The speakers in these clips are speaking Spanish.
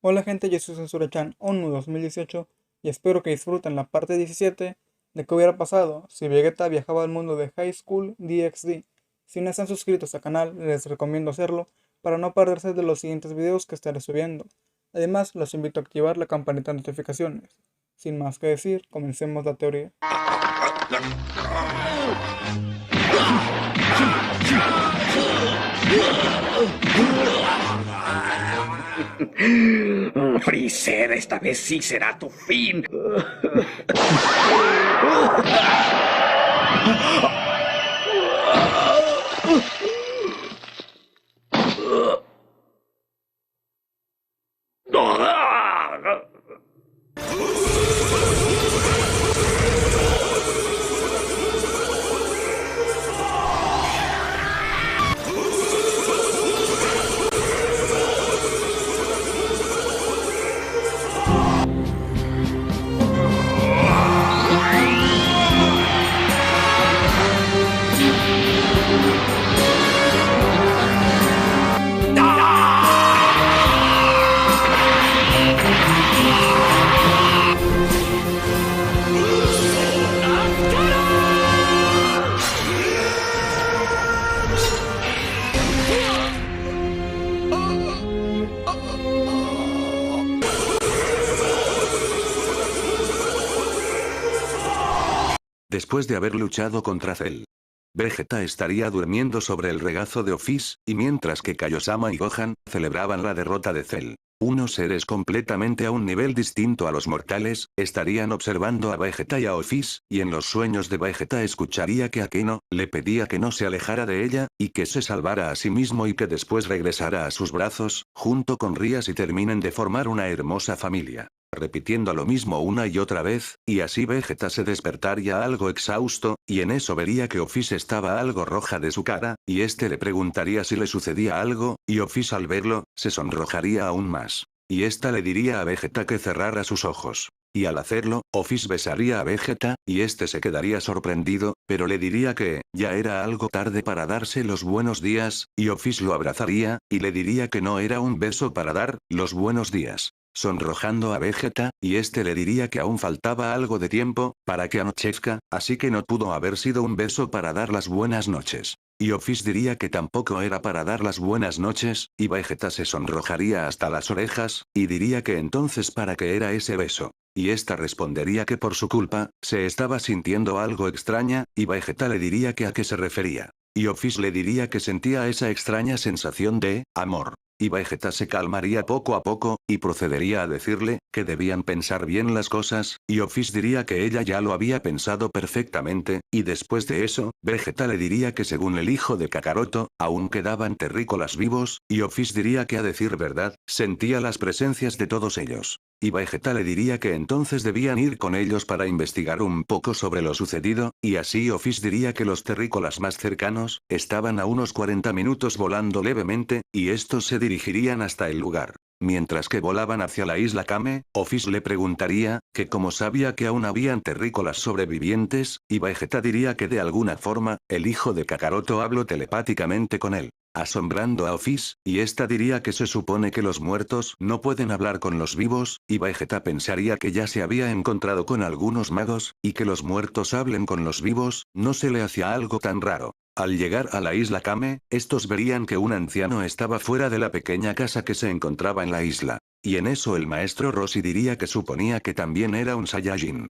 Hola gente, yo soy Censura-chan ONU 2018 y espero que disfruten la parte 17 de qué hubiera pasado si Vegeta viajaba al mundo de High School DxD. Si no están suscritos al canal, les recomiendo hacerlo para no perderse de los siguientes videos que estaré subiendo. Además, los invito a activar la campanita de notificaciones. Sin más que decir, comencemos la teoría. Freezer, esta vez sí será tu fin. Después de haber luchado contra Cell, Vegeta estaría durmiendo sobre el regazo de Office, y mientras que Kaiosama y Gohan celebraban la derrota de Cell, unos seres completamente a un nivel distinto a los mortales, estarían observando a Vegeta y a Office, y en los sueños de Vegeta escucharía que Akeno le pedía que no se alejara de ella, y que se salvara a sí mismo y que después regresara a sus brazos, junto con Rias y terminen de formar una hermosa familia. Repitiendo lo mismo una y otra vez, y así Vegeta se despertaría algo exhausto, y en eso vería que Office estaba algo roja de su cara, y este le preguntaría si le sucedía algo, y Office al verlo, se sonrojaría aún más. Y esta le diría a Vegeta que cerrara sus ojos. Y al hacerlo, Office besaría a Vegeta, y este se quedaría sorprendido, pero le diría que, ya era algo tarde para darse los buenos días, y Office lo abrazaría, y le diría que no era un beso para dar los buenos días, sonrojando a Vegeta, y este le diría que aún faltaba algo de tiempo para que anochezca, así que no pudo haber sido un beso para dar las buenas noches. Y Office diría que tampoco era para dar las buenas noches, y Vegeta se sonrojaría hasta las orejas, y diría que entonces para qué era ese beso. Y esta respondería que por su culpa, se estaba sintiendo algo extraña, y Vegeta le diría que a qué se refería. Y Office le diría que sentía esa extraña sensación de amor. Y Vegeta se calmaría poco a poco, y procedería a decirle, que debían pensar bien las cosas, y Office diría que ella ya lo había pensado perfectamente, y después de eso, Vegeta le diría que según el hijo de Kakaroto, aún quedaban terrícolas vivos, y Office diría que a decir verdad, sentía las presencias de todos ellos. Y Vegeta le diría que entonces debían ir con ellos para investigar un poco sobre lo sucedido, y así Office diría que los terrícolas más cercanos, estaban a unos 40 minutos volando levemente, y estos se dirigirían hasta el lugar. Mientras que volaban hacia la isla Kame, Office le preguntaría, que cómo sabía que aún habían terrícolas sobrevivientes, y Vegeta diría que de alguna forma, el hijo de Kakaroto habló telepáticamente con él, asombrando a Office, y esta diría que se supone que los muertos no pueden hablar con los vivos, y Vegeta pensaría que ya se había encontrado con algunos magos, y que los muertos hablen con los vivos, no se le hacía algo tan raro. Al llegar a la isla Kame, estos verían que un anciano estaba fuera de la pequeña casa que se encontraba en la isla. Y en eso el maestro Roshi diría que suponía que también era un Saiyajin.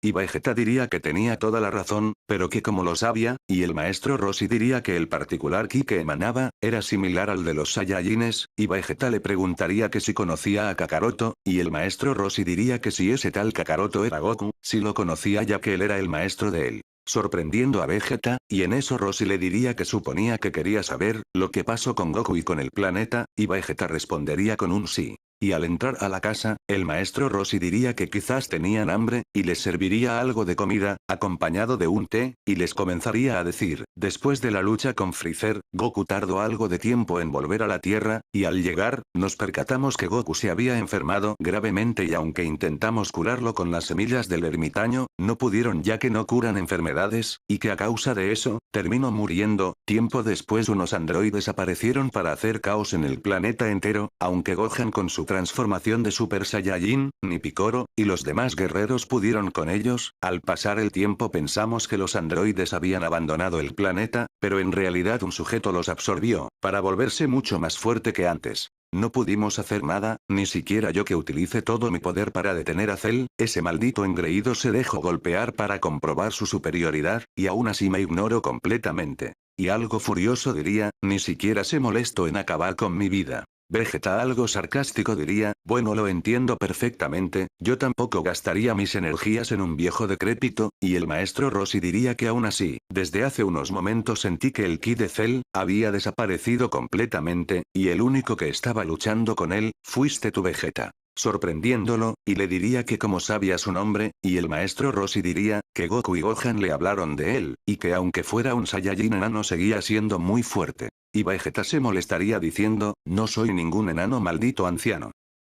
Y Vegeta diría que tenía toda la razón, pero que como lo sabía, y el maestro Roshi diría que el particular ki que emanaba, era similar al de los Saiyajines, y Vegeta le preguntaría que si conocía a Kakaroto, y el maestro Roshi diría que si ese tal Kakaroto era Goku, si lo conocía ya que él era el maestro de él. Sorprendiendo a Vegeta, y en eso Roshi le diría que suponía que quería saber, lo que pasó con Goku y con el planeta, y Vegeta respondería con un sí. Y al entrar a la casa, el maestro Roshi diría que quizás tenían hambre, y les serviría algo de comida, acompañado de un té, y les comenzaría a decir, después de la lucha con Freezer, Goku tardó algo de tiempo en volver a la Tierra, y al llegar, nos percatamos que Goku se había enfermado gravemente y aunque intentamos curarlo con las semillas del ermitaño, no pudieron ya que no curan enfermedades, y que a causa de eso, terminó muriendo. Tiempo después unos androides aparecieron para hacer caos en el planeta entero, aunque Gohan con su transformación de Super Saiyajin, ni Picoro, y los demás guerreros pudieron con ellos. Al pasar el tiempo pensamos que los androides habían abandonado el planeta, pero en realidad un sujeto los absorbió, para volverse mucho más fuerte que antes. No pudimos hacer nada, ni siquiera yo que utilice todo mi poder para detener a Cell. Ese maldito engreído se dejó golpear para comprobar su superioridad, y aún así me ignoró completamente. Y algo furioso diría, ni siquiera se molestó en acabar con mi vida. Vegeta algo sarcástico diría, bueno, lo entiendo perfectamente, yo tampoco gastaría mis energías en un viejo decrépito, y el maestro Roshi diría que aún así, desde hace unos momentos sentí que el ki de Cell había desaparecido completamente, y el único que estaba luchando con él, fuiste tú, Vegeta. Sorprendiéndolo, y le diría que como sabía su nombre, y el maestro Roshi diría, que Goku y Gohan le hablaron de él, y que aunque fuera un Saiyajin enano seguía siendo muy fuerte. Y Vegeta se molestaría diciendo, no soy ningún enano maldito anciano.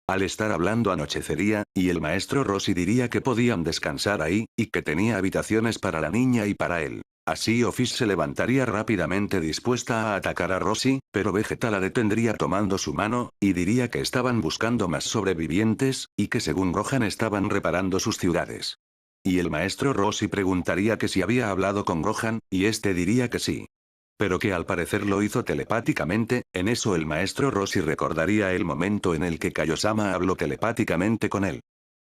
Al estar hablando anochecería, y el maestro Roshi diría que podían descansar ahí, y que tenía habitaciones para la niña y para él. Así Office se levantaría rápidamente dispuesta a atacar a Roshi, pero Vegeta la detendría tomando su mano, y diría que estaban buscando más sobrevivientes, y que según Gohan estaban reparando sus ciudades. Y el maestro Roshi preguntaría que si había hablado con Gohan, y este diría que sí. Pero que al parecer lo hizo telepáticamente. En eso el maestro Roshi recordaría el momento en el que Kaiosama habló telepáticamente con él.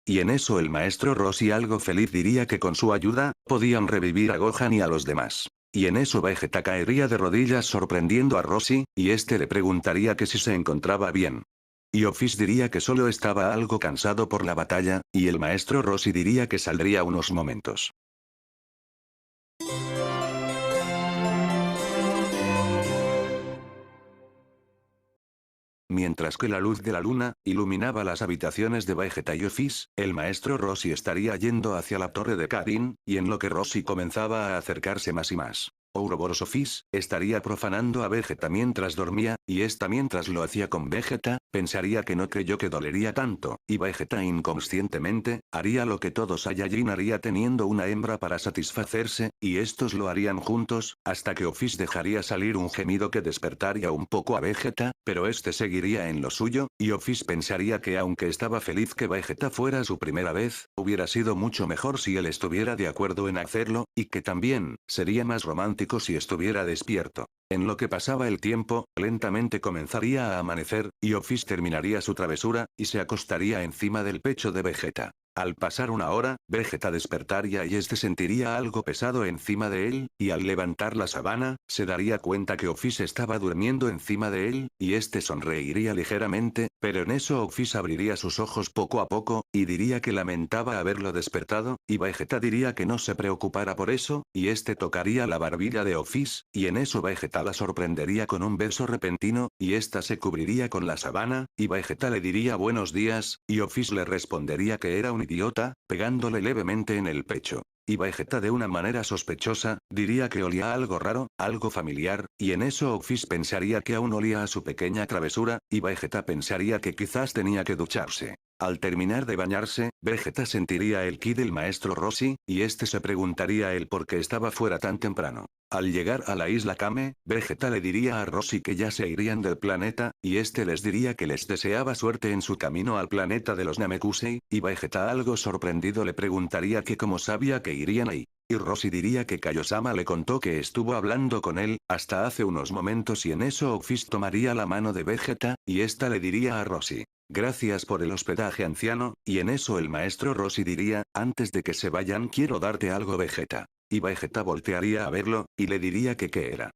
Y en eso el maestro Roshi algo feliz diría que con su ayuda, podían revivir a Gohan y a los demás. Y en eso Vegeta caería de rodillas sorprendiendo a Roshi, y este le preguntaría que si se encontraba bien. Y Office diría que solo estaba algo cansado por la batalla, y el maestro Roshi diría que saldría unos momentos. Mientras que la luz de la luna iluminaba las habitaciones de Vegeta y Office, el maestro Roshi estaría yendo hacia la torre de Karin, y en lo que Roshi comenzaba a acercarse más y más. Ouroboros Office estaría profanando a Vegeta mientras dormía, y esta mientras lo hacía con Vegeta, pensaría que no creyó que dolería tanto, y Vegeta inconscientemente, haría lo que todo Saiyajin haría teniendo una hembra para satisfacerse, y estos lo harían juntos, hasta que Office dejaría salir un gemido que despertaría un poco a Vegeta, pero este seguiría en lo suyo, y Office pensaría que aunque estaba feliz que Vegeta fuera su primera vez, hubiera sido mucho mejor si él estuviera de acuerdo en hacerlo, y que también, sería más romántico si estuviera despierto. En lo que pasaba el tiempo, lentamente comenzaría a amanecer, y Office terminaría su travesura, y se acostaría encima del pecho de Vegeta. Al pasar una hora, Vegeta despertaría y este sentiría algo pesado encima de él, y al levantar la sábana, se daría cuenta que Office estaba durmiendo encima de él, y este sonreiría ligeramente, pero en eso Office abriría sus ojos poco a poco, y diría que lamentaba haberlo despertado, y Vegeta diría que no se preocupara por eso, y este tocaría la barbilla de Office, y en eso Vegeta la sorprendería con un beso repentino, y esta se cubriría con la sábana, y Vegeta le diría buenos días, y Office le respondería que era un idiota, pegándole levemente en el pecho. Y Vegeta de una manera sospechosa, diría que olía a algo raro, algo familiar, y en eso Office pensaría que aún olía a su pequeña travesura, y Vegeta pensaría que quizás tenía que ducharse. Al terminar de bañarse, Vegeta sentiría el ki del maestro Roshi, y este se preguntaría el por qué estaba fuera tan temprano. Al llegar a la isla Kame, Vegeta le diría a Roshi que ya se irían del planeta, y este les diría que les deseaba suerte en su camino al planeta de los Namekusei, y Vegeta algo sorprendido le preguntaría que cómo sabía que irían ahí. Y Roshi diría que Kaiosama le contó que estuvo hablando con él, hasta hace unos momentos y en eso Office tomaría la mano de Vegeta, y esta le diría a Roshi. Gracias por el hospedaje anciano, y en eso el maestro Roshi diría, antes de que se vayan quiero darte algo Vegeta. Y Vegeta voltearía a verlo, y le diría que qué era.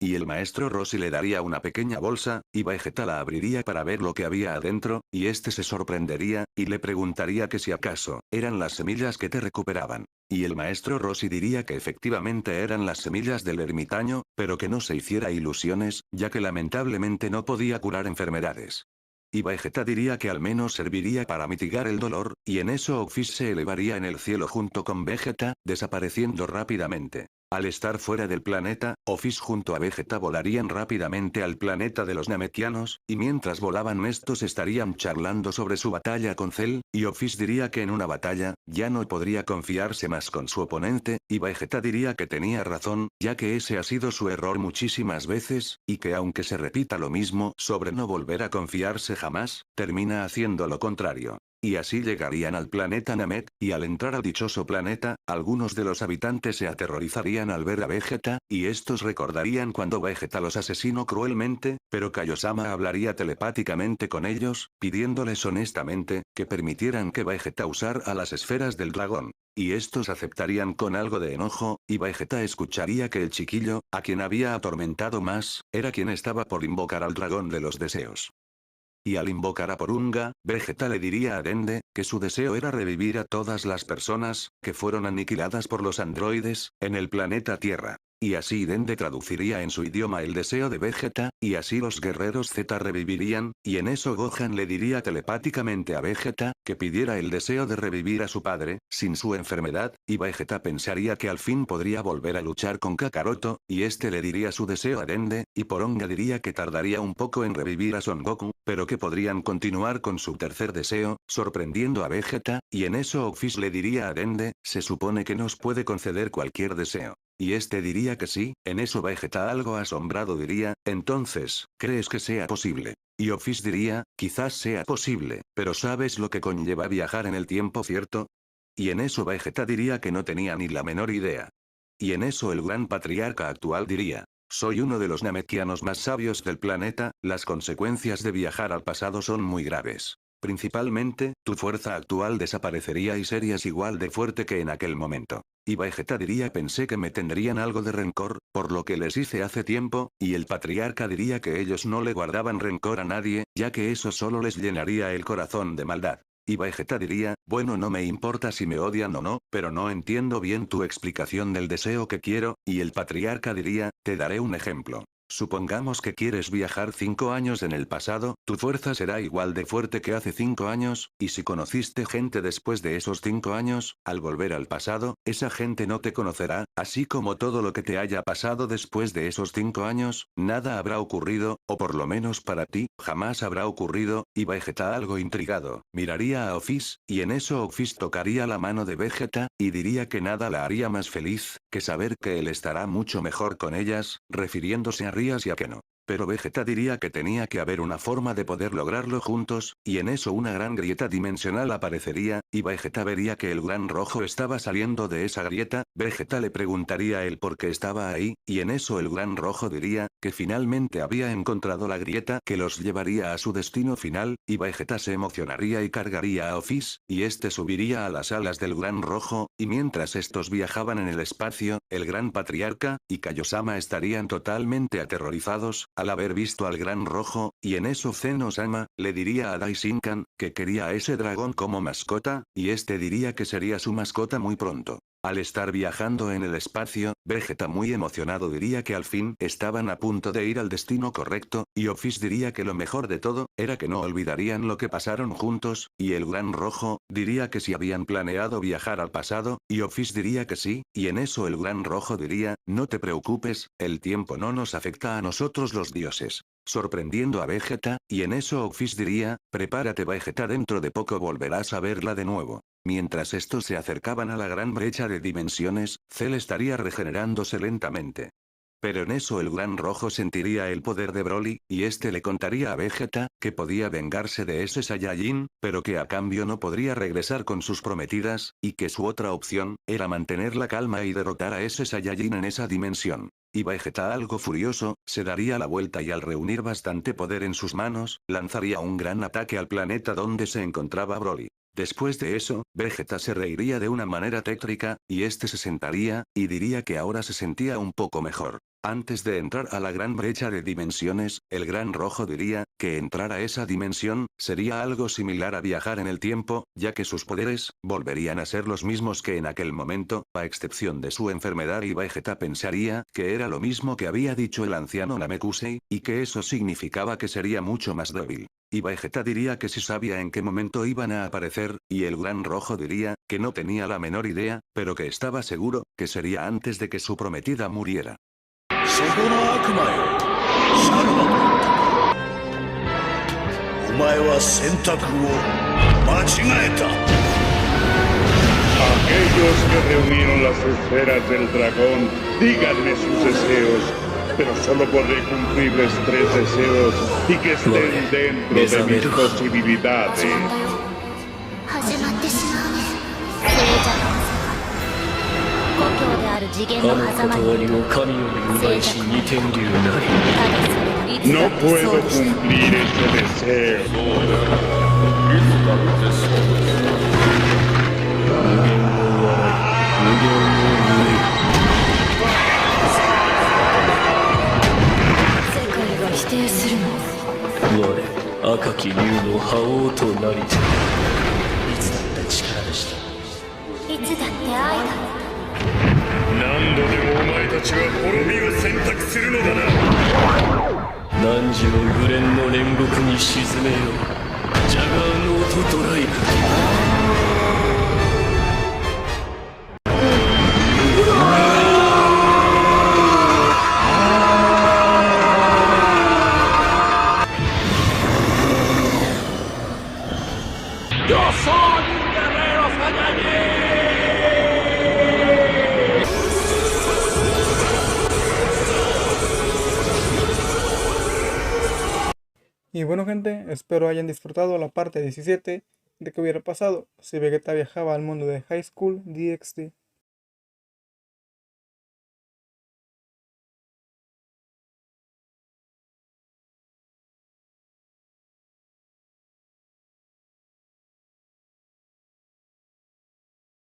Y el maestro Roshi le daría una pequeña bolsa, y Vegeta la abriría para ver lo que había adentro, y este se sorprendería, y le preguntaría que si acaso, eran las semillas que te recuperaban. Y el maestro Roshi diría que efectivamente eran las semillas del ermitaño, pero que no se hiciera ilusiones, ya que lamentablemente no podía curar enfermedades. Y Vegeta diría que al menos serviría para mitigar el dolor, y en eso Office se elevaría en el cielo junto con Vegeta, desapareciendo rápidamente. Al estar fuera del planeta, Office junto a Vegeta volarían rápidamente al planeta de los Namekianos, y mientras volaban estos estarían charlando sobre su batalla con Cell, y Office diría que en una batalla, ya no podría confiarse más con su oponente, y Vegeta diría que tenía razón, ya que ese ha sido su error muchísimas veces, y que aunque se repita lo mismo sobre no volver a confiarse jamás, termina haciendo lo contrario. Y así llegarían al planeta Namek, y al entrar al dichoso planeta, algunos de los habitantes se aterrorizarían al ver a Vegeta, y estos recordarían cuando Vegeta los asesinó cruelmente, pero Kaiosama hablaría telepáticamente con ellos, pidiéndoles honestamente, que permitieran que Vegeta usara las esferas del dragón. Y estos aceptarían con algo de enojo, y Vegeta escucharía que el chiquillo, a quien había atormentado más, era quien estaba por invocar al dragón de los deseos. Y al invocar a Porunga, Vegeta le diría a Dende, que su deseo era revivir a todas las personas, que fueron aniquiladas por los androides, en el planeta Tierra. Y así Dende traduciría en su idioma el deseo de Vegeta, y así los guerreros Z revivirían, y en eso Gohan le diría telepáticamente a Vegeta, que pidiera el deseo de revivir a su padre, sin su enfermedad, y Vegeta pensaría que al fin podría volver a luchar con Kakaroto, y este le diría su deseo a Dende, y Porunga diría que tardaría un poco en revivir a Son Goku, pero que podrían continuar con su tercer deseo, sorprendiendo a Vegeta, y en eso Office le diría a Dende, se supone que nos puede conceder cualquier deseo. Y este diría que sí, en eso Vegeta algo asombrado diría, entonces, ¿crees que sea posible? Y Office diría, quizás sea posible, pero ¿sabes lo que conlleva viajar en el tiempo, cierto? Y en eso Vegeta diría que no tenía ni la menor idea. Y en eso el gran patriarca actual diría, soy uno de los namekianos más sabios del planeta, las consecuencias de viajar al pasado son muy graves. Principalmente, tu fuerza actual desaparecería y serías igual de fuerte que en aquel momento. Y Vegeta diría pensé que me tendrían algo de rencor, por lo que les hice hace tiempo, y el patriarca diría que ellos no le guardaban rencor a nadie, ya que eso solo les llenaría el corazón de maldad. Y Vegeta diría, bueno no me importa si me odian o no, pero no entiendo bien tu explicación del deseo que quiero, y el patriarca diría, te daré un ejemplo. Supongamos que quieres viajar 5 años en el pasado, tu fuerza será igual de fuerte que hace 5 años, y si conociste gente después de esos 5 años, al volver al pasado, esa gente no te conocerá, así como todo lo que te haya pasado después de esos 5 años, nada habrá ocurrido, o por lo menos para ti, jamás habrá ocurrido, y Vegeta algo intrigado, miraría a Office, y en eso Office tocaría la mano de Vegeta, y diría que nada la haría más feliz, que saber que él estará mucho mejor con ellas, refiriéndose a Rías y a Keno. Pero Vegeta diría que tenía que haber una forma de poder lograrlo juntos, y en eso una gran grieta dimensional aparecería, y Vegeta vería que el gran rojo estaba saliendo de esa grieta, Vegeta le preguntaría a él por qué estaba ahí, y en eso el gran rojo diría, que finalmente había encontrado la grieta que los llevaría a su destino final, y Vegeta se emocionaría y cargaría a Office, y este subiría a las alas del gran rojo, y mientras estos viajaban en el espacio, el gran patriarca, y Kaiosama estarían totalmente aterrorizados, al haber visto al gran rojo, y en eso Zeno-sama, le diría a Daishinkan, que quería a ese dragón como mascota, y este diría que sería su mascota muy pronto. Al estar viajando en el espacio, Vegeta muy emocionado diría que al fin estaban a punto de ir al destino correcto, y Office diría que lo mejor de todo, era que no olvidarían lo que pasaron juntos, y el gran rojo, diría que si habían planeado viajar al pasado, y Office diría que sí, y en eso el gran rojo diría, no te preocupes, el tiempo no nos afecta a nosotros los dioses. Sorprendiendo a Vegeta, y en eso Office diría, prepárate Vegeta dentro de poco volverás a verla de nuevo. Mientras estos se acercaban a la gran brecha de dimensiones, Cell estaría regenerándose lentamente. Pero en eso el gran rojo sentiría el poder de Broly, y este le contaría a Vegeta, que podía vengarse de ese Saiyajin, pero que a cambio no podría regresar con sus prometidas, y que su otra opción, era mantener la calma y derrotar a ese Saiyajin en esa dimensión. Y Vegeta algo furioso, se daría la vuelta y al reunir bastante poder en sus manos, lanzaría un gran ataque al planeta donde se encontraba Broly. Después de eso, Vegeta se reiría de una manera tétrica, y este se sentaría, y diría que ahora se sentía un poco mejor. Antes de entrar a la gran brecha de dimensiones, el Gran Rojo diría, que entrar a esa dimensión, sería algo similar a viajar en el tiempo, ya que sus poderes, volverían a ser los mismos que en aquel momento, a excepción de su enfermedad y Vegeta pensaría, que era lo mismo que había dicho el anciano Namekusei, y que eso significaba que sería mucho más débil. Y Vegeta diría que sí sabía en qué momento iban a aparecer, y el Gran Rojo diría, que no tenía la menor idea, pero que estaba seguro, que sería antes de que su prometida muriera. そこの悪魔よ、シャルマと言ったか。お前は選択を間違えた。 Aquellos que reunieron las esferas del dragón, díganme sus deseos, pero solo podré cumplirles 3 deseos y que estén dentro de mis posibilidades. 始まってしまうね。静寂の世界。故郷である次元の狭間に。静寂。ただそれがいつ No だって puedo そうでした。 cumplir ese deseo. 世界が否定するの。我、赤き竜の覇王となりていつだって力でした。いつだって愛だ。何度でもお前たちは滅びを選択するのだな。汝をグレンの煉獄に沈めよう。ジャガーノートドライブ。Y bueno gente, espero hayan disfrutado la parte 17 de qué hubiera pasado si Vegeta viajaba al mundo de High School DxD.